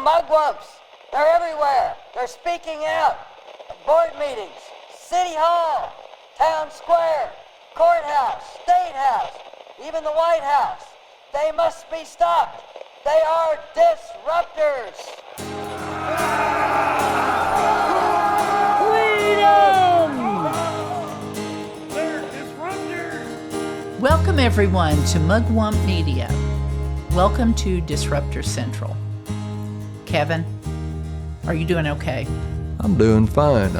mugwumps. They're everywhere. They're speaking out. Board meetings, City Hall, Town Square, Courthouse, State House, even the White House. They must be stopped. They are disruptors. They're disruptors. Welcome everyone to Mugwump Media. Welcome to Disruptor Central. Kevin, are you doing okay? I'm doing fine.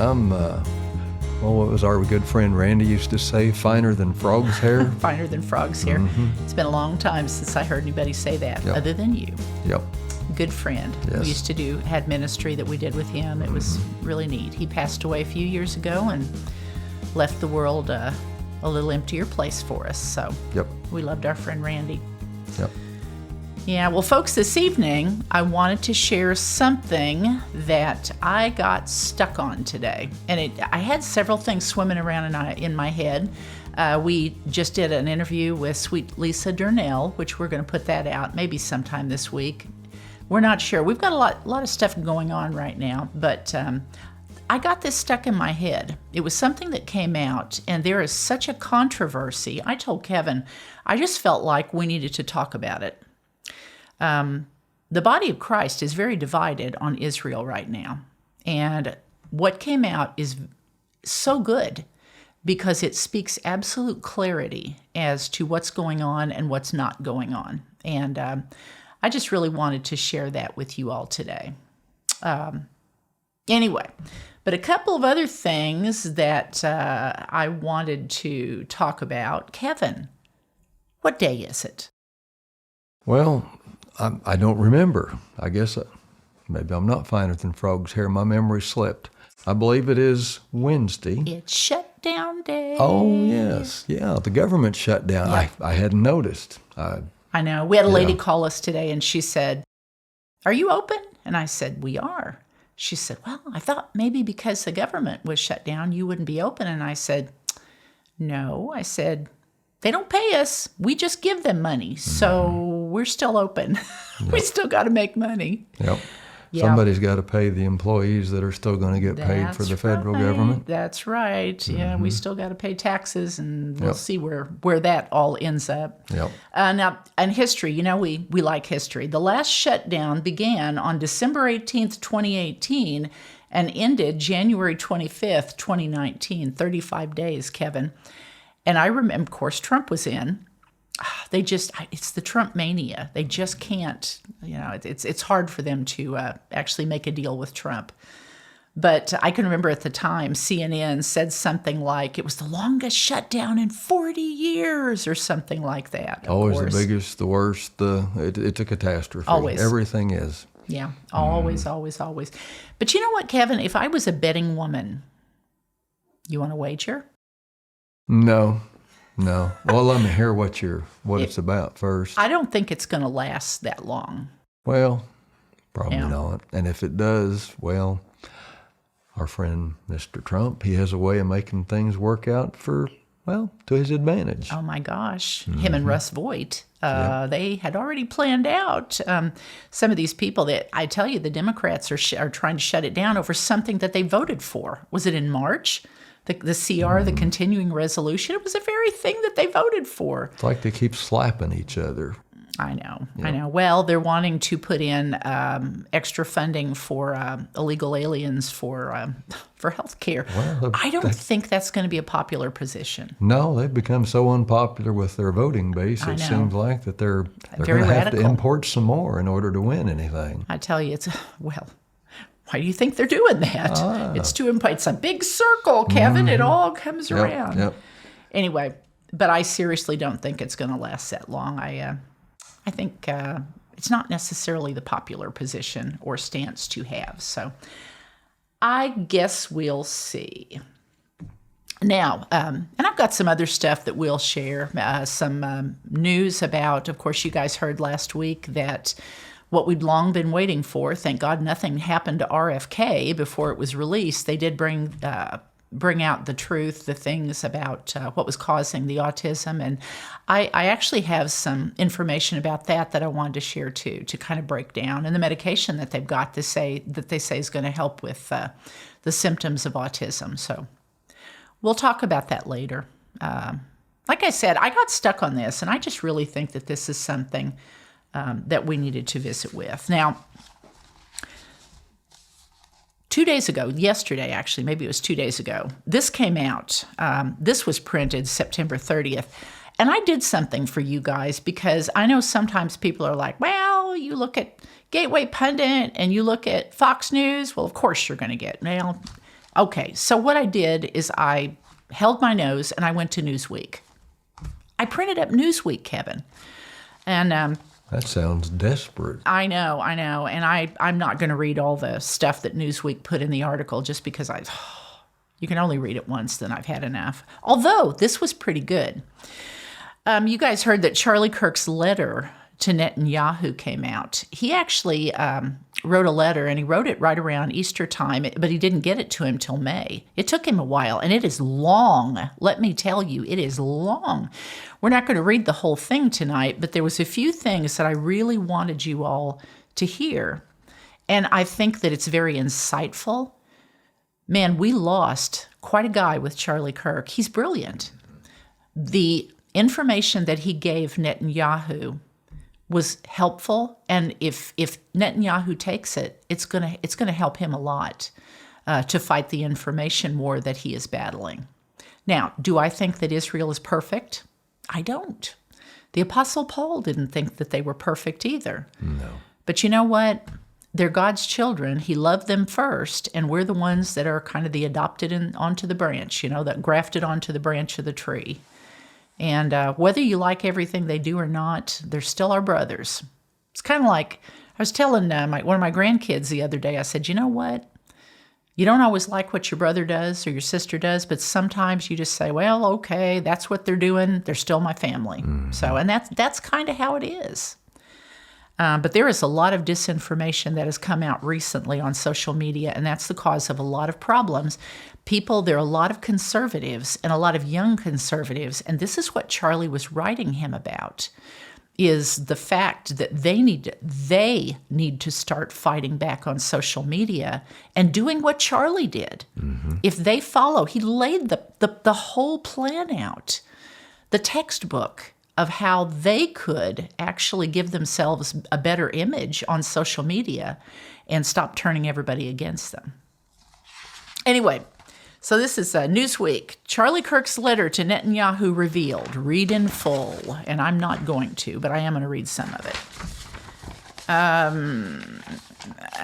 What was our good friend Randy used to say, finer than frog's hair? Finer than frog's hair. Mm-hmm. It's been a long time since I heard anybody say that, other than you. Yep. Good friend. Yes. We used to had ministry that we did with him. It was really neat. He passed away a few years ago and left the world a little emptier place for us. So we loved our friend Randy. Yep. Yeah, well, folks, this evening, I wanted to share something that I got stuck on today. And I had several things swimming around in my head. We just did an interview with sweet Lisa Durnell, which we're going to put that out maybe sometime this week. We're not sure. We've got a lot of stuff going on right now, but I got this stuck in my head. It was something that came out, and there is such a controversy. I told Kevin, I just felt like we needed to talk about it. The body of Christ is very divided on Israel right now. And what came out is so good because it speaks absolute clarity as to what's going on and what's not going on. And I just really wanted to share that with you all today. Anyway, but a couple of other things that I wanted to talk about. Kevin, what day is it? Well, I don't remember. I guess maybe I'm not finer than frog's hair. My memory slipped. I believe it is Wednesday. It's shutdown day. Oh, yes. Yeah, the government shut down. Yeah. I hadn't noticed. I know. We had a lady call us today, and she said, "Are you open?" And I said, "We are." She said, "Well, I thought maybe because the government was shut down, you wouldn't be open." And I said, "No." I said, "They don't pay us. We just give them money. So we're still open. We still got to make money." Yep. Yeah. Somebody's got to pay the employees that are still going to get paid for the federal government. That's right. Mm-hmm. Yeah, we still got to pay taxes, and we'll see where that all ends up. Yep. Now, in history, we like history. The last shutdown began on December 18th, 2018, and ended January 25th, 2019, 35 days, Kevin. And I remember, of course, Trump was in. It's the Trump mania. They just can't, it's hard for them to actually make a deal with Trump. But I can remember at the time, CNN said something like, it was the longest shutdown in 40 years or something like that. Always the biggest, the worst, it's a catastrophe. Always. Everything is. Yeah, always. But you know what, Kevin? If I was a betting woman, you want to wager? No. Well, let me hear what it's about first. I don't think it's going to last that long. Well, probably not. And if it does, well, our friend Mr. Trump, he has a way of making things work out to his advantage. Oh my gosh. Him and Russ Voigt, they had already planned out some of these people that I tell you, the Democrats are trying to shut it down over something that they voted for. Was it in March? The CR, the continuing resolution, it was the very thing that they voted for. It's like they keep slapping each other. I know. Well, they're wanting to put in extra funding for illegal aliens for health care. Well, I don't think that's going to be a popular position. No, they've become so unpopular with their voting base. It seems like that they're going to have to import some more in order to win anything. I tell you, why do you think they're doing that? It's a big circle, Kevin. It all comes around. Yep. Anyway, but I seriously don't think it's going to last that long. I think it's not necessarily the popular position or stance to have. So I guess we'll see. Now, and I've got some other stuff that we'll share, some news about, of course, you guys heard last week that what we'd long been waiting for, thank God nothing happened to RFK before it was released. They did bring bring out the truth, the things about what was causing the autism. And I actually have some information about that I wanted to share too, to kind of break down, and the medication that they've got they say is going to help with the symptoms of autism. So we'll talk about that later. Like I said, I got stuck on this, and I just really think that this is something that we needed to visit with. Now, 2 days ago, yesterday actually, maybe it was 2 days ago, this came out. This was printed September 30th. And I did something for you guys because I know sometimes people are like, well, you look at Gateway Pundit and you look at Fox News. Well, of course you're going to get, well, okay. So what I did is I held my nose and I went to Newsweek. I printed up Newsweek, Kevin. And that sounds desperate. I know. And I'm not going to read all the stuff that Newsweek put in the article just because you can only read it once, then I've had enough. Although this was pretty good. You guys heard that Charlie Kirk's letter to Netanyahu came out. He actually wrote a letter, and he wrote it right around Easter time, but he didn't get it to him till May. It took him a while, and it is long. Let me tell you, it is long. We're not going to read the whole thing tonight, but there was a few things that I really wanted you all to hear, and I think that it's very insightful. Man, we lost quite a guy with Charlie Kirk. He's brilliant. The information that he gave Netanyahu was helpful, and if Netanyahu takes it, it's gonna help him a lot to fight the information war that he is battling. Now, do I think that Israel is perfect? I don't. The Apostle Paul didn't think that they were perfect either. No. But you know what? They're God's children. He loved them first, and we're the ones that are kind of the adopted onto the branch, that grafted onto the branch of the tree. And whether you like everything they do or not, they're still our brothers. It's kind of like, I was telling one of my grandkids the other day, I said, you know what? You don't always like what your brother does or your sister does, but sometimes you just say, well, okay, that's what they're doing. They're still my family. Mm-hmm. So, and that's kind of how it is. But there is a lot of disinformation that has come out recently on social media, and that's the cause of a lot of problems. There are a lot of conservatives and a lot of young conservatives, and this is what Charlie was writing him about, is the fact that they need to start fighting back on social media and doing what Charlie did. Mm-hmm. If they follow, he laid the whole plan out, the textbook of how they could actually give themselves a better image on social media and stop turning everybody against them. Anyway, so this is Newsweek. Charlie Kirk's letter to Netanyahu revealed. Read in full. And I'm not going to, but I am going to read some of it.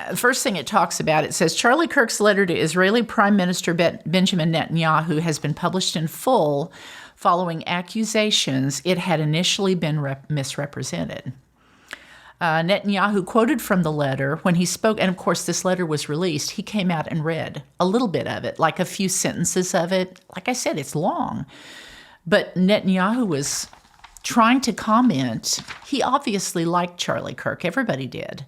The first thing it talks about, it says, Charlie Kirk's letter to Israeli Prime Minister Benjamin Netanyahu has been published in full following accusations it had initially been misrepresented. Netanyahu quoted from the letter when he spoke, and of course this letter was released, he came out and read a little bit of it, like a few sentences of it. Like I said, it's long. But Netanyahu was trying to comment. He obviously liked Charlie Kirk. Everybody did.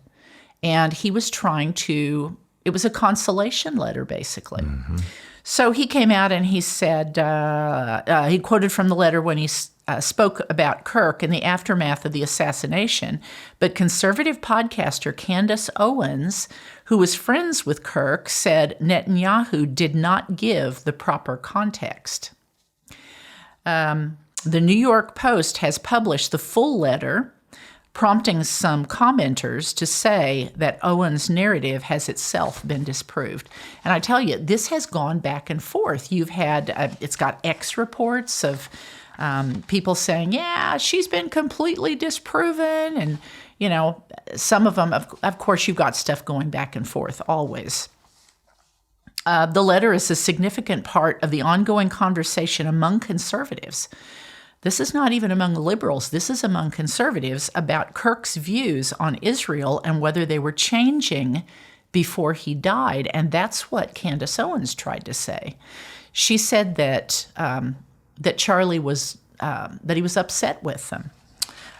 And he was it was a consolation letter, basically. Mm-hmm. So he came out and he said, he quoted from the letter when he spoke about Kirk in the aftermath of the assassination. But conservative podcaster Candace Owens, who was friends with Kirk, said Netanyahu did not give the proper context. The New York Post has published the full letter, prompting some commenters to say that Owens' narrative has itself been disproved. And I tell you, this has gone back and forth. You've had, it's got X reports of people saying, yeah, she's been completely disproven. And, some of them, of course, you've got stuff going back and forth always. The letter is a significant part of the ongoing conversation among conservatives. This is not even among liberals. This is among conservatives about Kirk's views on Israel and whether they were changing before he died. And that's what Candace Owens tried to say. She said that Charlie was that he was upset with them.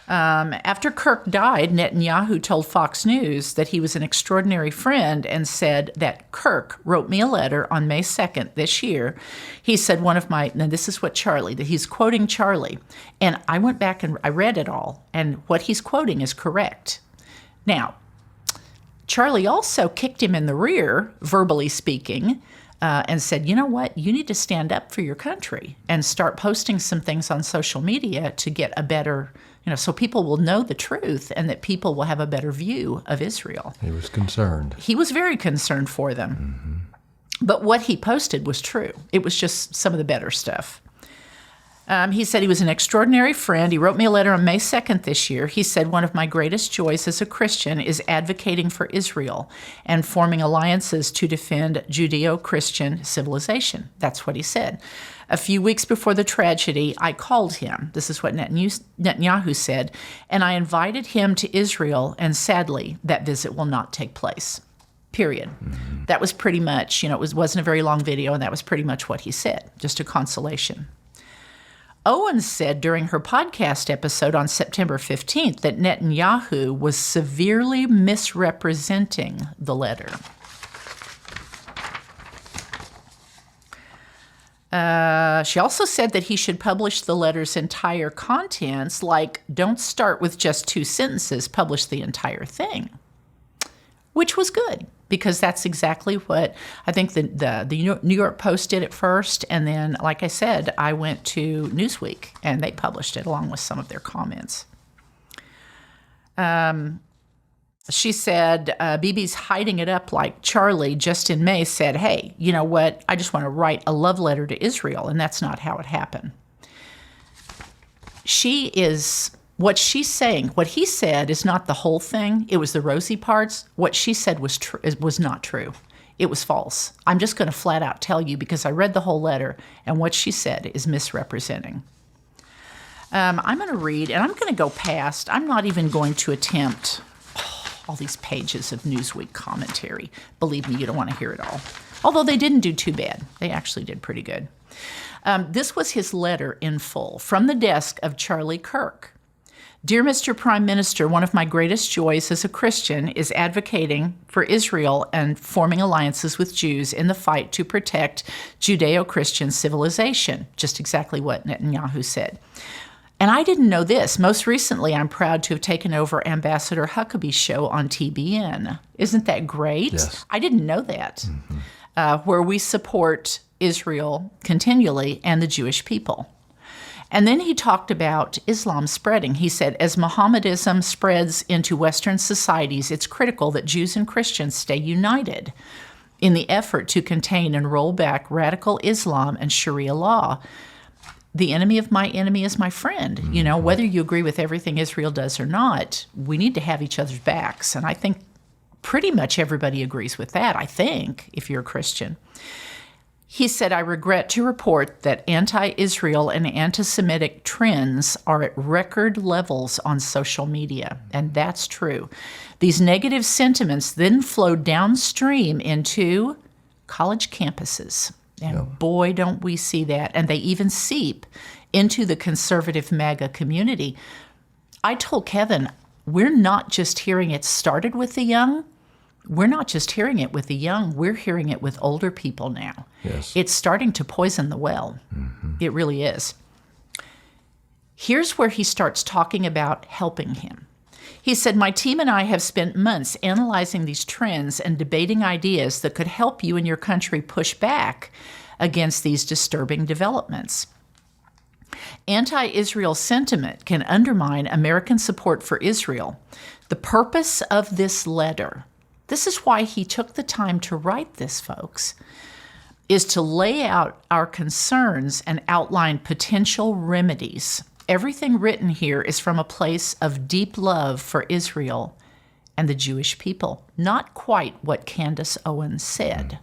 After Kirk died, Netanyahu told Fox News that he was an extraordinary friend and said that Kirk wrote me a letter on May 2nd this year. He said now this is what that he's quoting Charlie. And I went back and I read it all, and what he's quoting is correct. Now, Charlie also kicked him in the rear, verbally speaking, and said, you know what, you need to stand up for your country and start posting some things on social media to get a better, so people will know the truth and that people will have a better view of Israel. He was concerned. He was very concerned for them. But what he posted was true. It was just some of the better stuff. He said he was an extraordinary friend. He wrote me a letter on May 2nd this year. He said, one of my greatest joys as a Christian is advocating for Israel and forming alliances to defend Judeo-Christian civilization. That's what he said. A few weeks before the tragedy, I called him. This is what Netanyahu said. And I invited him to Israel, and sadly, that visit will not take place. Period. That was pretty much, it wasn't a very long video, and that was pretty much what he said, just a consolation. Owen said during her podcast episode on September 15th that Netanyahu was severely misrepresenting the letter. She also said that he should publish the letter's entire contents, like don't start with just 2 sentences, publish the entire thing, which was good. Because that's exactly what I think the New York Post did at first. And then, like I said, I went to Newsweek, and they published it along with some of their comments. She said, Bibi's hiding it up like Charlie just in May said, hey, you know what? I just want to write a love letter to Israel. And that's not how it happened. What she's saying, what he said is not the whole thing. It was the rosy parts. What she said was not true. It was false. I'm just going to flat out tell you because I read the whole letter, and what she said is misrepresenting. I'm going to read, and I'm going to go past. I'm not even going to attempt all these pages of Newsweek commentary. Believe me, you don't want to hear it all. Although they didn't do too bad. They actually did pretty good. This was his letter in full from the desk of Charlie Kirk. Dear Mr. Prime Minister, one of my greatest joys as a Christian is advocating for Israel and forming alliances with Jews in the fight to protect Judeo-Christian civilization, just exactly what Netanyahu said. And I didn't know this. Most recently, I'm proud to have taken over Ambassador Huckabee's show on TBN. Isn't that great? Yes. I didn't know that. Where we support Israel continually and the Jewish people. And then he talked about Islam spreading. He said, as Mohammedanism spreads into Western societies, it's critical that Jews and Christians stay united in the effort to contain and roll back radical Islam and Sharia law. The enemy of my enemy is my friend. Whether you agree with everything Israel does or not, we need to have each other's backs. And I think pretty much everybody agrees with that, I think, if you're a Christian. He said, I regret to report that anti-Israel and anti-Semitic trends are at record levels on social media, and that's true. These negative sentiments then flow downstream into college campuses, and boy, don't we see that, and they even seep into the conservative MAGA community. I told Kevin, we're not just hearing it started with the young. We're not just hearing it with the young, we're hearing it with older people now. Yes. It's starting to poison the well. It really is. Here's where he starts talking about helping him. He said, my team and I have spent months analyzing these trends and debating ideas that could help you and your country push back against these disturbing developments. Anti-Israel sentiment can undermine American support for Israel. The purpose of this letter, this is why he took the time to write this, folks, is to lay out our concerns and outline potential remedies. Everything written here is from a place of deep love for Israel and the Jewish people. Not quite what Candace Owens said.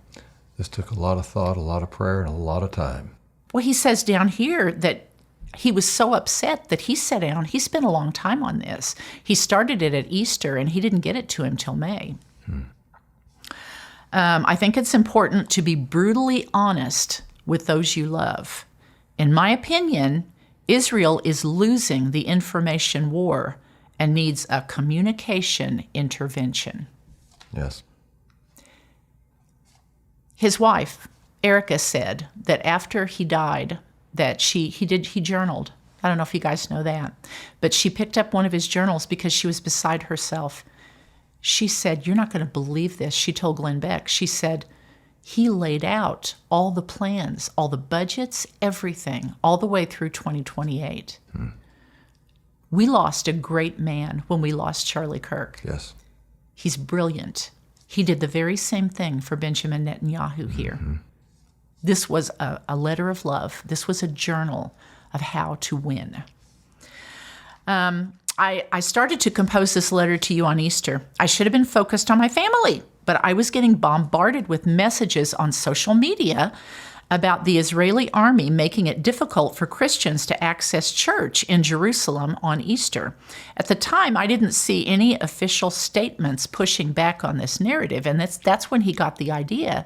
This took a lot of thought, a lot of prayer, and a lot of time. Well, he says down here that he was so upset that he sat down. He spent a long time on this. He started it at Easter, and he didn't get it to him till May. I think it's important to be brutally honest with those you love. In my opinion, Israel is losing the information war and needs a communication intervention. Yes. His wife, Erica, said that after he died, that he journaled. I don't know if you guys know that, but she picked up one of his journals because she was beside herself. She said, "You're not going to believe this." She told Glenn Beck, she said, he laid out all the plans, all the budgets, everything, all the way through 2028. We lost a great man when we lost Charlie Kirk. Yes. He's brilliant. He did the very same thing for Benjamin Netanyahu here. This was a letter of love. This was a journal of how to win. I started to compose this letter to you on Easter. I should have been focused on my family, but I was getting bombarded with messages on social media about the Israeli army making it difficult for Christians to access church in Jerusalem on Easter. At the time, I didn't see any official statements pushing back on this narrative, and that's when he got the idea.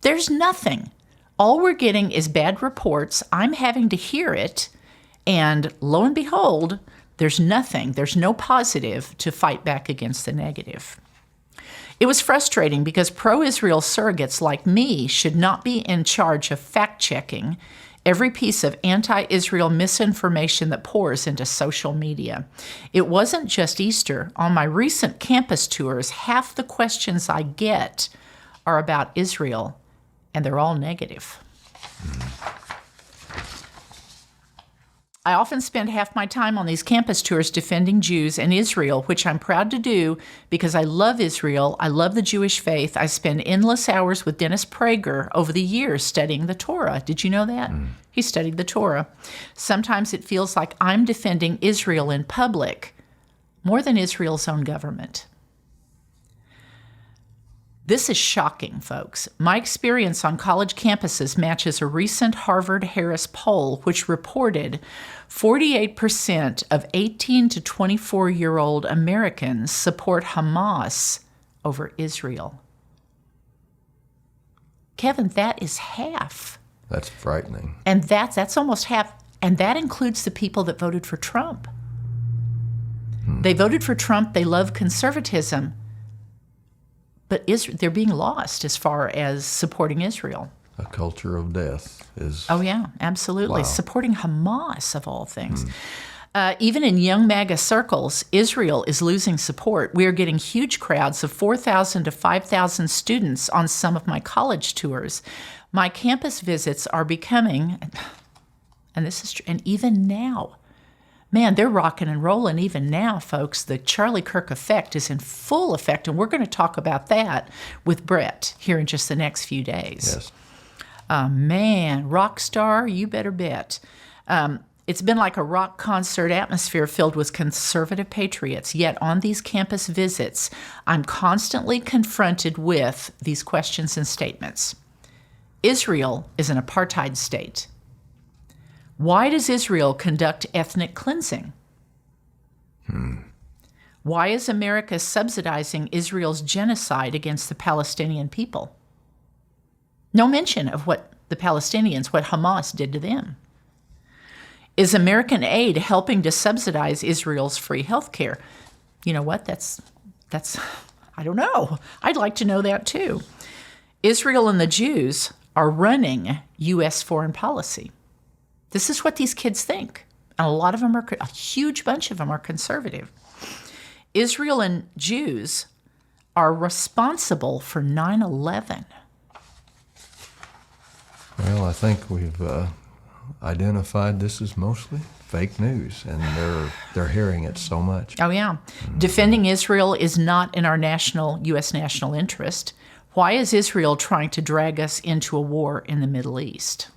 There's nothing. All we're getting is bad reports. I'm having to hear it, and lo and behold, there's nothing. There's no positive to fight back against the negative. It was frustrating because pro-Israel surrogates like me should not be in charge of fact-checking every piece of anti-Israel misinformation that pours into social media. It wasn't just Easter. On my recent campus tours, half the questions I get are about Israel, and they're all negative. I often spend half my time on these campus tours defending Jews and Israel, which I'm proud to do because I love Israel, I love the Jewish faith. I spend endless hours with Dennis Prager over the years studying the Torah. Did you know that? He studied the Torah. Sometimes it feels like I'm defending Israel in public more than Israel's own government. This is shocking, folks. My experience on college campuses matches a recent Harvard-Harris poll, which reported 48% of 18 to 24-year-old Americans support Hamas over Israel. Kevin, that is half. That's frightening. And that's almost half. And that includes the people that voted for Trump. They voted for Trump. They love conservatism. But they're being lost as far as supporting Israel. A culture of death is... Oh, yeah, absolutely. Wow. Supporting Hamas, of all things. Even in young MAGA circles, Israel is losing support. We are getting huge crowds of 4,000 to 5,000 students on some of my college tours. My campus visits are becoming, and this is true, and even now, man, they're rocking and rolling even now, folks. The Charlie Kirk effect is in full effect, and we're going to talk about that with Brett here in just the next few days. Yes. Man, rock star, you better bet. It's been like a rock concert atmosphere filled with conservative patriots, yet on these campus visits, I'm constantly confronted with these questions and statements. Israel is an apartheid state. Why does Israel conduct ethnic cleansing? Why is America subsidizing Israel's genocide against the Palestinian people? No mention of what the Palestinians, what Hamas did to them. Is American aid helping to subsidize Israel's free health care? You know what? That's I don't know. I'd like to know that too. Israel and the Jews are running U.S. foreign policy. This is what these kids think. And a huge bunch of them are conservative. Israel and Jews are responsible for 9/11. Well, I think we've identified this as mostly fake news, and they're hearing it so much. Oh, yeah. Defending Israel is not in our U.S. national interest. Why is Israel trying to drag us into a war in the Middle East?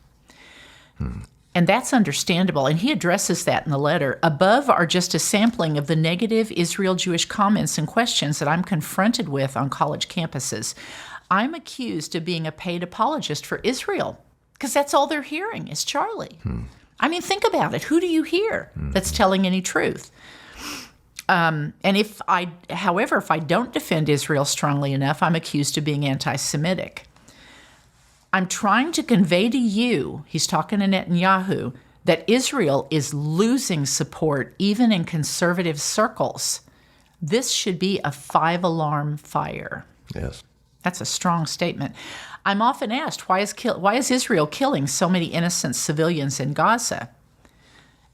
And that's understandable, and he addresses that in the letter. Above are just a sampling of the negative Israel-Jewish comments and questions that I'm confronted with on college campuses. I'm accused of being a paid apologist for Israel, because that's all they're hearing is Charlie. I mean, think about it. Who do you hear that's telling any truth? And if I don't defend Israel strongly enough, I'm accused of being anti-Semitic. I'm trying to convey to you, he's talking to Netanyahu, that Israel is losing support even in conservative circles. This should be a 5-alarm fire. Yes. That's a strong statement. I'm often asked, why is Israel killing so many innocent civilians in Gaza?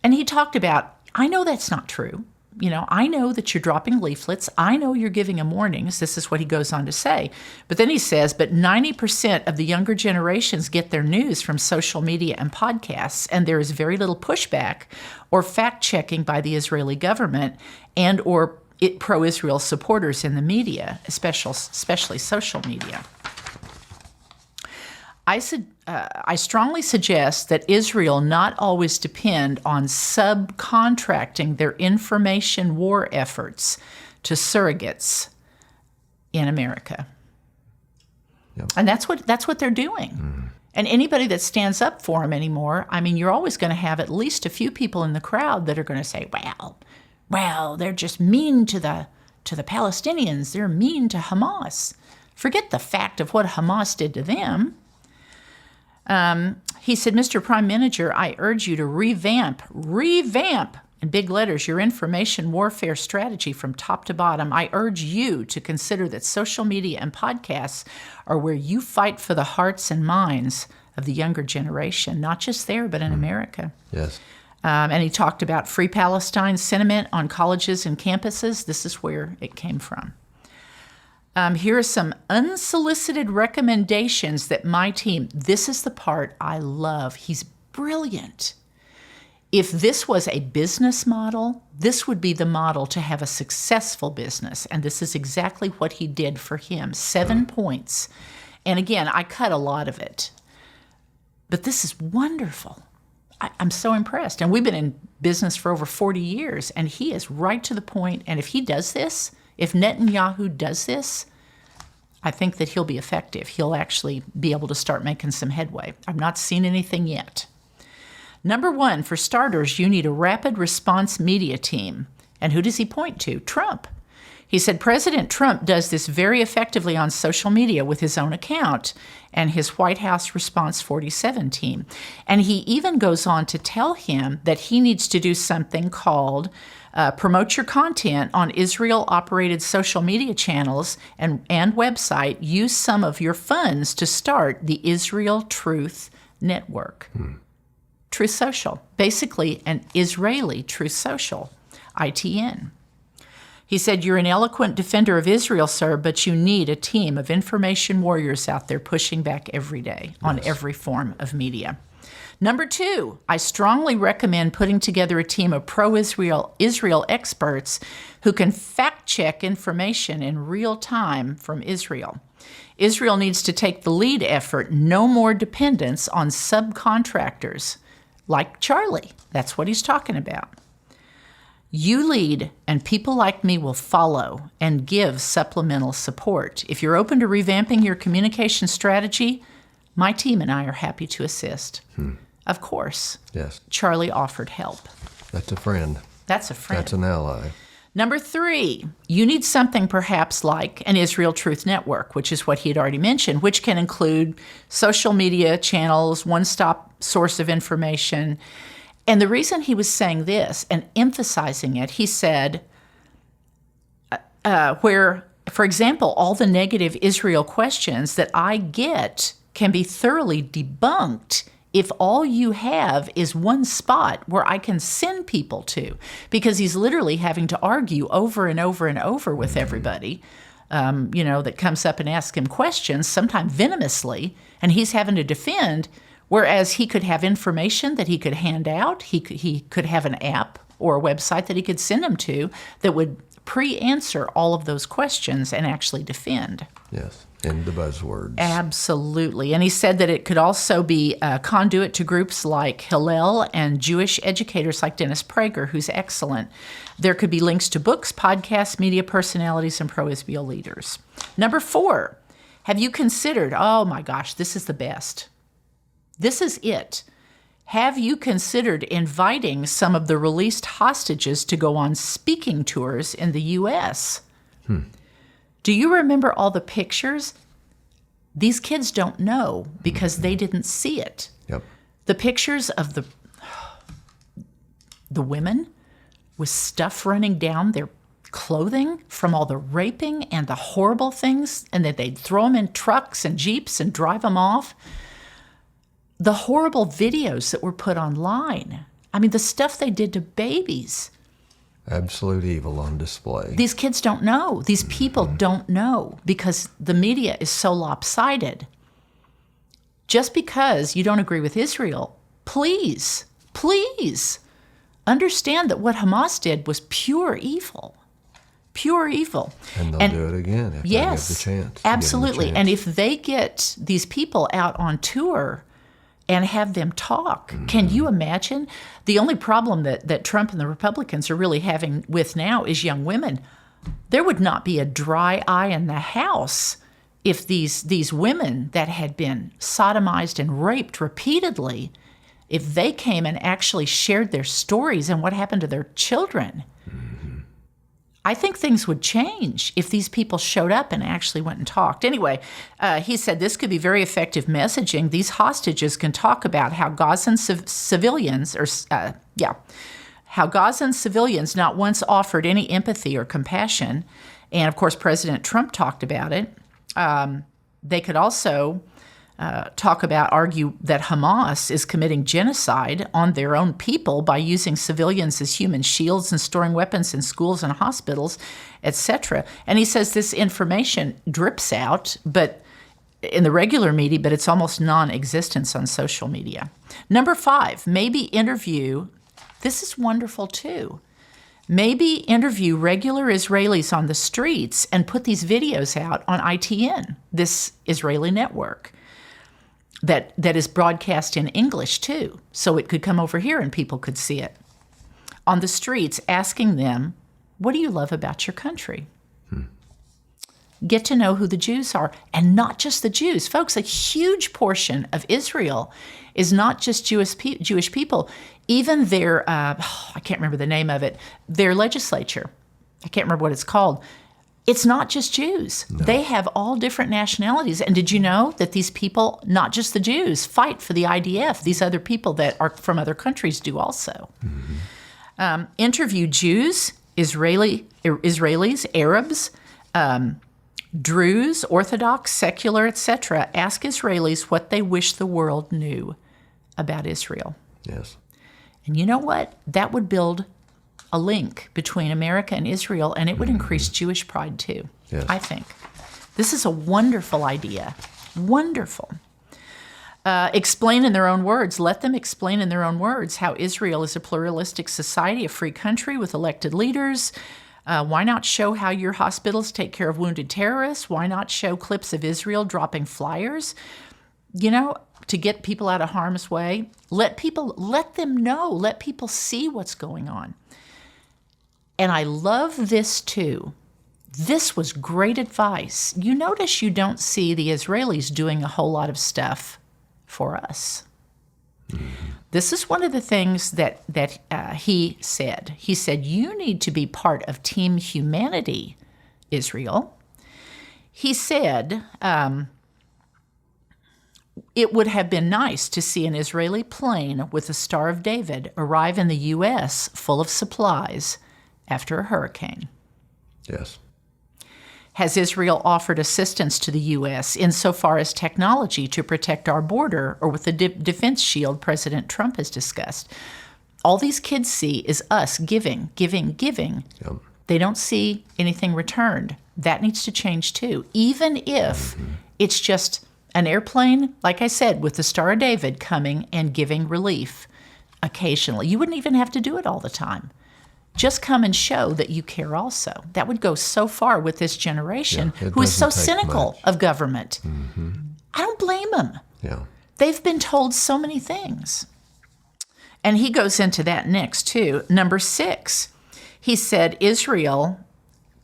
And he talked about, I know that's not true. I know that you're dropping leaflets. I know you're giving them warnings. This is what he goes on to say. But then he says, but 90% of the younger generations get their news from social media and podcasts, and there is very little pushback or fact-checking by the Israeli government and or pro-Israel supporters in the media, especially social media. I strongly suggest that Israel not always depend on subcontracting their information war efforts to surrogates in America. Yep. And that's what they're doing. Mm. And anybody that stands up for them anymore, you're always going to have at least a few people in the crowd that are going to say, well, they're just mean to the Palestinians. They're mean to Hamas. Forget the fact of what Hamas did to them. He said, Mr. Prime Minister, I urge you to revamp, in big letters, your information warfare strategy from top to bottom. I urge you to consider that social media and podcasts are where you fight for the hearts and minds of the younger generation, not just there, but in America. Yes. And he talked about Free Palestine sentiment on colleges and campuses. This is where it came from. Here are some unsolicited recommendations that my team, this is the part I love. He's brilliant. If this was a business model, this would be the model to have a successful business. And this is exactly what he did for him. 7 points. And again, I cut a lot of it. But this is wonderful. I'm so impressed. And we've been in business for over 40 years, and he is right to the point. And if he does this, if Netanyahu does this, I think that he'll be effective. He'll actually be able to start making some headway. I've not seen anything yet. Number 1, for starters, you need a rapid response media team. And who does he point to? Trump. He said President Trump does this very effectively on social media with his own account and his White House Response 47 team. And he even goes on to tell him that he needs to do something called promote your content on Israel-operated social media channels and website. Use some of your funds to start the Israel Truth Network. Truth Social, basically an Israeli Truth Social, ITN. He said, you're an eloquent defender of Israel, sir, but you need a team of information warriors out there pushing back every day on every form of media. Number 2, I strongly recommend putting together a team of pro-Israel experts who can fact-check information in real time from Israel. Israel needs to take the lead effort, no more dependence on subcontractors like Charlie. That's what he's talking about. You lead, and people like me will follow and give supplemental support. If you're open to revamping your communication strategy, my team and I are happy to assist. Of course. Yes. Charlie offered help. That's a friend. That's a friend. That's an ally. Number 3, you need something perhaps like an Israel Truth Network, which is what he had already mentioned, which can include social media channels, one-stop source of information. And the reason he was saying this and emphasizing it, he said, where, for example, all the negative Israel questions that I get can be thoroughly debunked if all you have is one spot where I can send people to, because he's literally having to argue over and over and over with everybody, that comes up and asks him questions, sometimes venomously, and he's having to defend, whereas he could have information that he could hand out. He could have an app or a website that he could send them to that would pre-answer all of those questions and actually defend. Yes, in the buzzwords. Absolutely. And he said that it could also be a conduit to groups like Hillel and Jewish educators like Dennis Prager, who's excellent. There could be links to books, podcasts, media personalities, and pro-Israel leaders. Number 4, have you considered, oh my gosh, this is the best. This is it. Have you considered inviting some of the released hostages to go on speaking tours in the U.S.? Do you remember all the pictures? These kids don't know because they didn't see it. Yep. The pictures of the women with stuff running down their clothing from all the raping and the horrible things, and that they'd throw them in trucks and jeeps and drive them off. The horrible videos that were put online. I mean, the stuff they did to babies. Absolute evil on display. These kids don't know. These people don't know because the media is so lopsided. Just because you don't agree with Israel, please understand that what Hamas did was pure evil. Pure evil. And they'll do it again if they get the chance. Absolutely. And if they get these people out on tour and have them talk, can you imagine? The only problem that Trump and the Republicans are really having with now is young women. There would not be a dry eye in the house if these women that had been sodomized and raped repeatedly, if they came and actually shared their stories and what happened to their children. I think things would change if these people showed up and actually went and talked. Anyway, he said this could be very effective messaging. These hostages can talk about how Gazan civilians, how Gazan civilians not once offered any empathy or compassion. And of course, President Trump talked about it. They could also argue that Hamas is committing genocide on their own people by using civilians as human shields and storing weapons in schools and hospitals, etc. And he says this information drips out, but in the regular media, but it's almost non-existent on social media. Number 5, maybe interview, this is wonderful too, maybe interview regular Israelis on the streets and put these videos out on ITN, this Israeli network. That is broadcast in English, too, so it could come over here and people could see it. On the streets, asking them, what do you love about your country? Get to know who the Jews are, and not just the Jews. Folks, a huge portion of Israel is not just Jewish people. Even their, I can't remember the name of it, their legislature, I can't remember what it's called. It's not just Jews. No. They have all different nationalities. And did you know that these people, not just the Jews, fight for the IDF? These other people that are from other countries do also. Interview Jews, Israelis, Arabs, Druze, Orthodox, secular, etc. Ask Israelis what they wish the world knew about Israel. Yes. And you know what? That would build a link between America and Israel, and it would increase Jewish pride too, yes. I think. This is a wonderful idea. Wonderful. Explain in their own words. Let them explain in their own words how Israel is a pluralistic society, a free country with elected leaders. Why not show how your hospitals take care of wounded terrorists? Why not show clips of Israel dropping flyers? You know, to get people out of harm's way. Let them know. Let people see what's going on. And I love this too. This was great advice. You notice you don't see the Israelis doing a whole lot of stuff for us. This is one of the things that he said. He said, you need to be part of Team Humanity, Israel. He said, it would have been nice to see an Israeli plane with the Star of David arrive in the U.S. full of supplies after a hurricane. Yes. Has Israel offered assistance to the U.S. insofar as technology to protect our border or with the defense shield President Trump has discussed? All these kids see is us giving. Yep. They don't see anything returned. That needs to change too. Even if it's just an airplane, like I said, with the Star of David coming and giving relief occasionally. You wouldn't even have to do it all the time. Just come and show that you care also. That would go so far with this generation who is so cynical of government. I don't blame them. Yeah. They've been told so many things. And he goes into that next, too. Number 6, he said Israel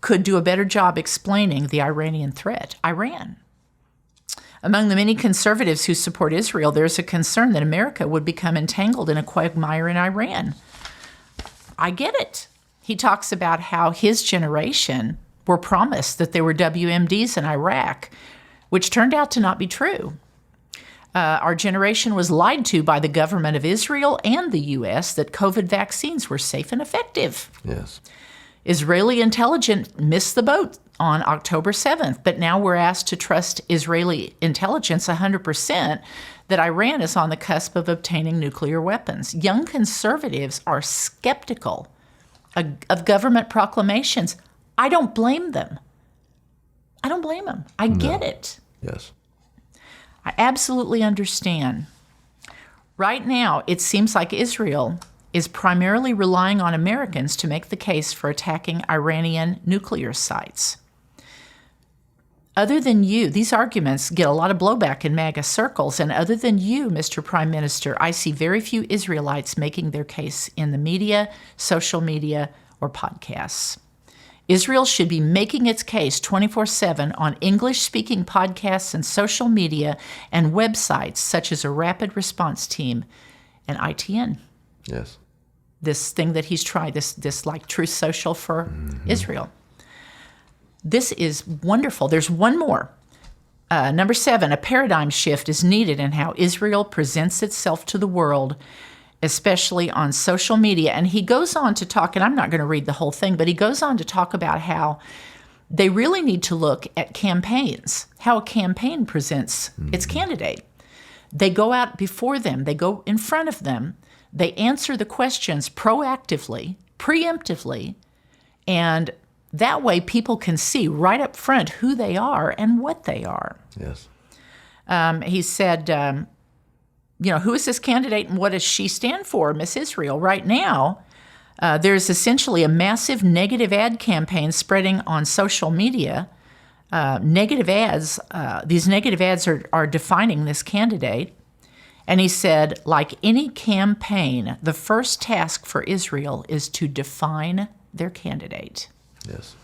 could do a better job explaining the Iranian threat. Iran. Among the many conservatives who support Israel, there's a concern that America would become entangled in a quagmire in Iran. I get it. He talks about how his generation were promised that there were WMDs in Iraq, which turned out to not be true. Our generation was lied to by the government of Israel and the U.S. that COVID vaccines were safe and effective. Yes. Israeli intelligence missed the boat on October 7th, but now we're asked to trust Israeli intelligence 100% that Iran is on the cusp of obtaining nuclear weapons. Young conservatives are skeptical of government proclamations. I don't blame them. I get it. Yes. I absolutely understand. Right now, it seems like Israel is primarily relying on Americans to make the case for attacking Iranian nuclear sites. Other than you, these arguments get a lot of blowback in MAGA circles, and other than you, Mr. Prime Minister, I see very few Israelites making their case in the media, social media, or podcasts. Israel should be making its case 24/7 on English-speaking podcasts and social media and websites such as a Rapid Response Team and ITN. Yes. This thing that he's tried, this like Truth Social for Israel. This is wonderful. There's one more. Number 7, a paradigm shift is needed in how Israel presents itself to the world, especially on social media. And he goes on to talk, and I'm not going to read the whole thing, but he goes on to talk about how they really need to look at campaigns, how a campaign presents its candidate. They go out before them, they go in front of them, they answer the questions proactively, preemptively, and that way people can see right up front who they are and what they are. Yes. He said, who is this candidate and what does she stand for, Miss Israel? Right now, there's essentially a massive negative ad campaign spreading on social media. Negative ads, these negative ads are defining this candidate. And he said, like any campaign, the first task for Israel is to define their candidate. Yes.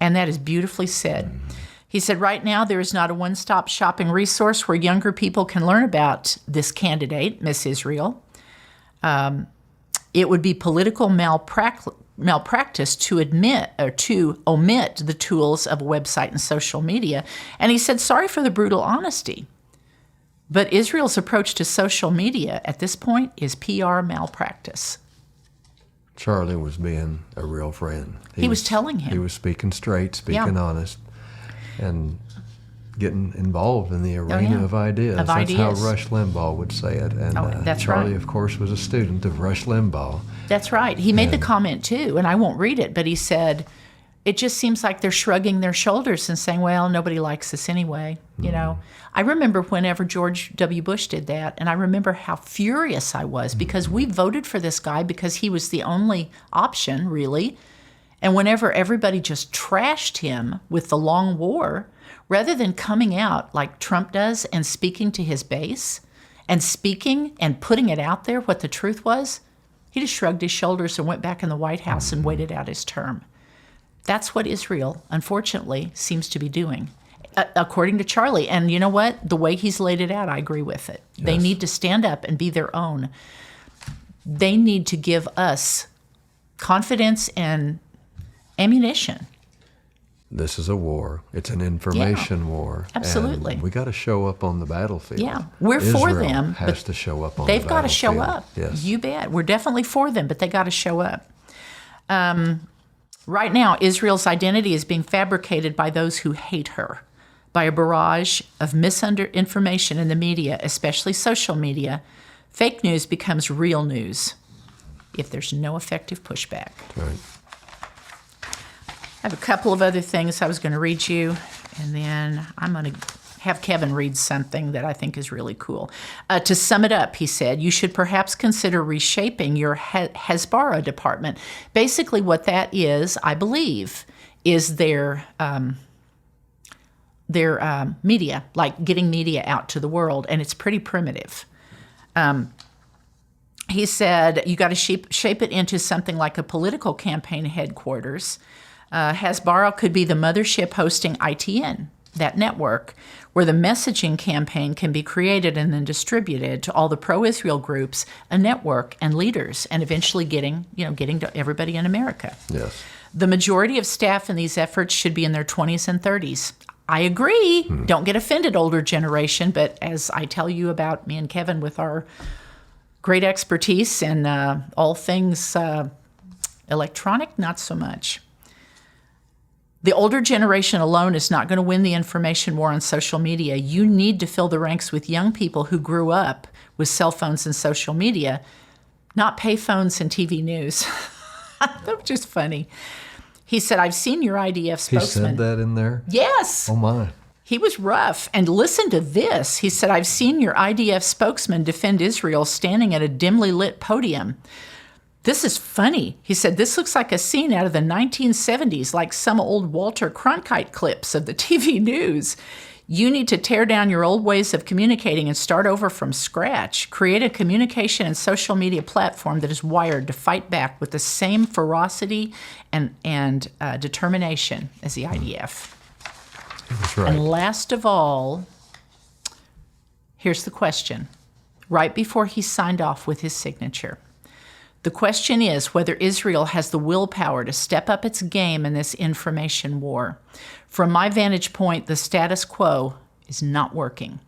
And that is beautifully said. He said, right now, there is not a one-stop shopping resource where younger people can learn about this candidate, Miss Israel. It would be political malpractice to admit or to omit the tools of a website and social media. And he said, sorry for the brutal honesty, but Israel's approach to social media at this point is PR malpractice. Charlie was being a real friend. He was telling him. He was speaking straight, speaking honest, and getting involved in the arena of ideas. That's how Rush Limbaugh would say it. And that's Charlie, right. of course, was a student of Rush Limbaugh. That's right. He made the comment, too, and I won't read it, but he said, it just seems like they're shrugging their shoulders and saying, well, nobody likes us anyway. You know, I remember whenever George W. Bush did that, and I remember how furious I was because we voted for this guy because he was the only option, really. And whenever everybody just trashed him with the long war, rather than coming out like Trump does and speaking to his base and speaking and putting it out there what the truth was, he just shrugged his shoulders and went back in the White House and waited out his term. That's what Israel, unfortunately, seems to be doing, according to Charlie. And you know what? The way he's laid it out, I agree with it. Yes. They need to stand up and be their own. They need to give us confidence and ammunition. This is a war. It's an information war. Absolutely. And we got to show up on the battlefield. Yeah, we're Israel for them. has to show up on the battlefield. They've got to show up. Yes. You bet. We're definitely for them, but they got to show up. Right now, Israel's identity is being fabricated by those who hate her, by a barrage of misinformation in the media, especially social media. Fake news becomes real news if there's no effective pushback. Right. I have a couple of other things I was going to read you, and then I'm going to have Kevin read something that I think is really cool. To sum it up, he said, you should perhaps consider reshaping your Hasbara department. Basically what that is, I believe, is their media, like getting media out to the world, and it's pretty primitive. He said, you got to shape it into something like a political campaign headquarters. Hasbara could be the mothership hosting ITN, that network, where the messaging campaign can be created and then distributed to all the pro-Israel groups, a network, and leaders, and eventually getting to everybody in America. Yes. The majority of staff in these efforts should be in their 20s and 30s. I agree. Don't get offended, older generation. But as I tell you about me and Kevin with our great expertise in all things electronic, not so much. The older generation alone is not going to win the information war on social media. You need to fill the ranks with young people who grew up with cell phones and social media, not pay phones and TV news. That was just funny. He said, I've seen your IDF spokesman. He said that in there? Yes. Oh, my. He was rough. And listen to this. He said, I've seen your IDF spokesman defend Israel standing at a dimly lit podium. This is funny. He said, this looks like a scene out of the 1970s, like some old Walter Cronkite clips of the TV news. You need to tear down your old ways of communicating and start over from scratch. Create a communication and social media platform that is wired to fight back with the same ferocity and determination as the IDF. That's right. And last of all, here's the question. Right before he signed off with his signature. The question is whether Israel has the willpower to step up its game in this information war. From my vantage point, the status quo is not working.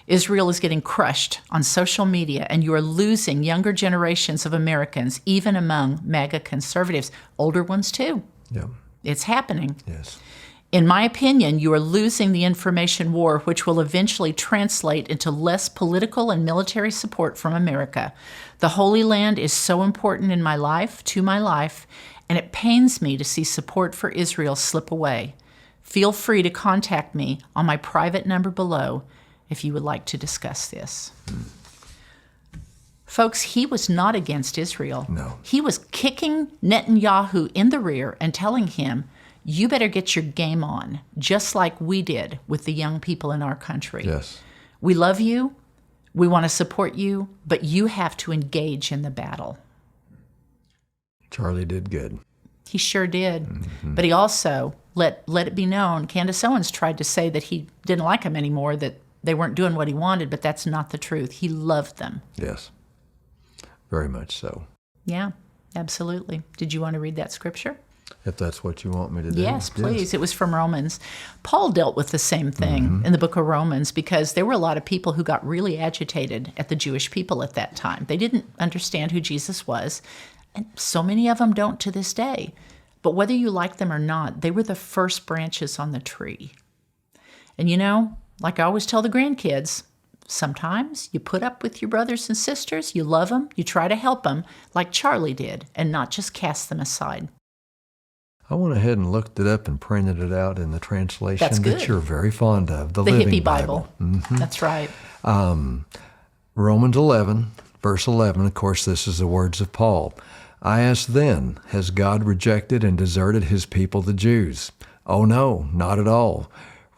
Israel is getting crushed on social media, and you are losing younger generations of Americans, even among MAGA conservatives, older ones too. Yeah. It's happening. Yes. In my opinion, you are losing the information war, which will eventually translate into less political and military support from America. The Holy Land is so important in my life, to my life, and it pains me to see support for Israel slip away. Feel free to contact me on my private number below if you would like to discuss this. Folks, he was not against Israel. No. He was kicking Netanyahu in the rear and telling him, you better get your game on, just like we did with the young people in our country. Yes. We love you. We want to support you, but you have to engage in the battle. Charlie did good. He sure did. But he also let it be known, Candace Owens tried to say that he didn't like them anymore, that they weren't doing what he wanted, but that's not the truth. He loved them. Yes. Very much so. Yeah, absolutely. Did you want to read that scripture? If that's what you want me to do. Yes, please. It was from Romans. Paul dealt with the same thing in the book of Romans because there were a lot of people who got really agitated at the Jewish people at that time. They didn't understand who Jesus was, and so many of them don't to this day. But whether you like them or not, they were the first branches on the tree. And you know, like I always tell the grandkids, sometimes you put up with your brothers and sisters, you love them, you try to help them like Charlie did, and not just cast them aside. I went ahead and looked it up and printed it out in the translation That's good. that you're very fond of, the The Living hippie Bible. That's right. Romans 11, verse 11, of course, this is the words of Paul. I ask then, has God rejected and deserted his people, the Jews? Oh, no, not at all.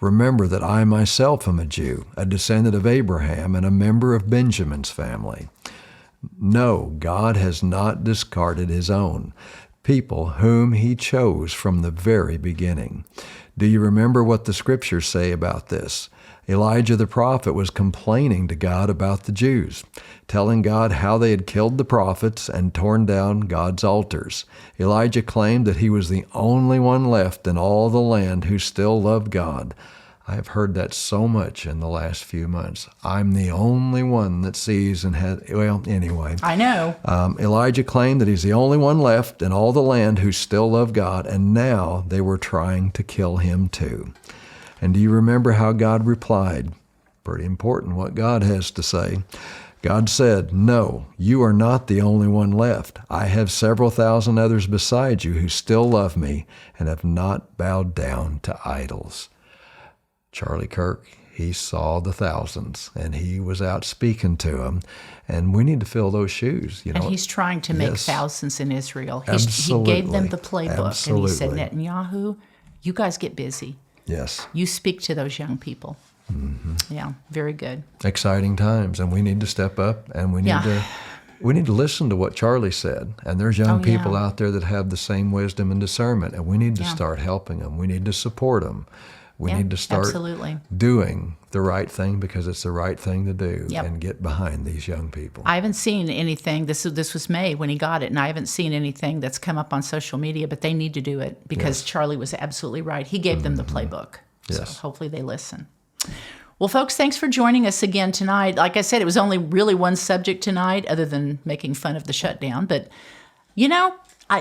Remember that I myself am a Jew, a descendant of Abraham, and a member of Benjamin's family. No, God has not discarded his own people whom he chose from the very beginning. Do you remember what the scriptures say about this? Elijah the prophet was complaining to God about the Jews, telling God how they had killed the prophets and torn down God's altars. Elijah claimed that he was the only one left in all the land who still loved God. I have heard that so much in the last few months. I'm the only one that sees and has, well, anyway. I know. Elijah claimed that he's the only one left in all the land who still love God, and now they were trying to kill him too. And do you remember how God replied? Pretty important what God has to say. God said, no, you are not the only one left. I have several thousand others beside you who still love me and have not bowed down to idols. Charlie Kirk, he saw the thousands, and he was out speaking to them. And we need to fill those shoes. You know? And he's trying to make Yes. thousands in Israel. He Absolutely. gave them the playbook, Absolutely. and he said, Netanyahu, you guys get busy. Yes. You speak to those young people. Yeah, very good. Exciting times, and we need to step up, and we need Yeah. to listen to what Charlie said. And there's young Oh, people yeah. out there that have the same wisdom and discernment, and we need to Yeah. start helping them. We need to support them. We Yeah, need to start absolutely. doing the right thing because it's the right thing to do, Yep. and get behind these young people. I haven't seen anything. This was May when he got it, and I haven't seen anything that's come up on social media, but they need to do it because Yes. Charlie was absolutely right. He gave them the playbook. Yes. So hopefully they listen. Well, folks, thanks for joining us again tonight. Like I said, it was only really one subject tonight other than making fun of the shutdown. But,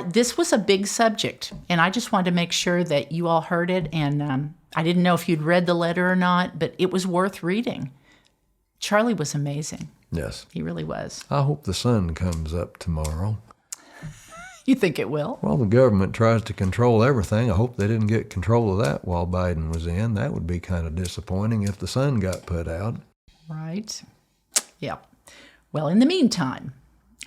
this was a big subject, and I just wanted to make sure that you all heard it. And I didn't know if you'd read the letter or not, but it was worth reading. Charlie was amazing. Yes. He really was. I hope the sun comes up tomorrow. You think it will? Well, the government tries to control everything. I hope they didn't get control of that while Biden was in. That would be kind of disappointing if the sun got put out. Right. Yeah. Well, in the meantime,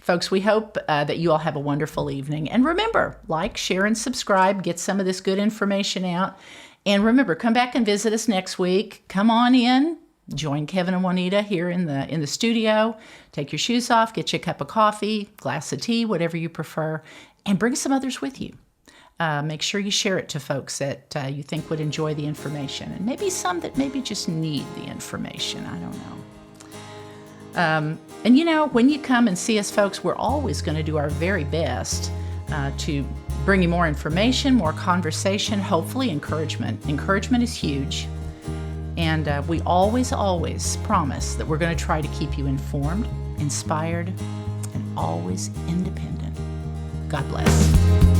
folks, we hope that you all have a wonderful evening. And remember, like, share, and subscribe. Get some of this good information out. And remember, come back and visit us next week. Come on in. Join Kevin and Juanita here in the studio. Take your shoes off, get you a cup of coffee, glass of tea, whatever you prefer, and bring some others with you. Make sure you share it to folks that you think would enjoy the information, and maybe some that maybe just need the information. I don't know. And when you come and see us, folks, we're always going to do our very best to bring you more information, more conversation, hopefully encouragement. Encouragement is huge. And we always promise that we're going to try to keep you informed, inspired, and always independent. God bless.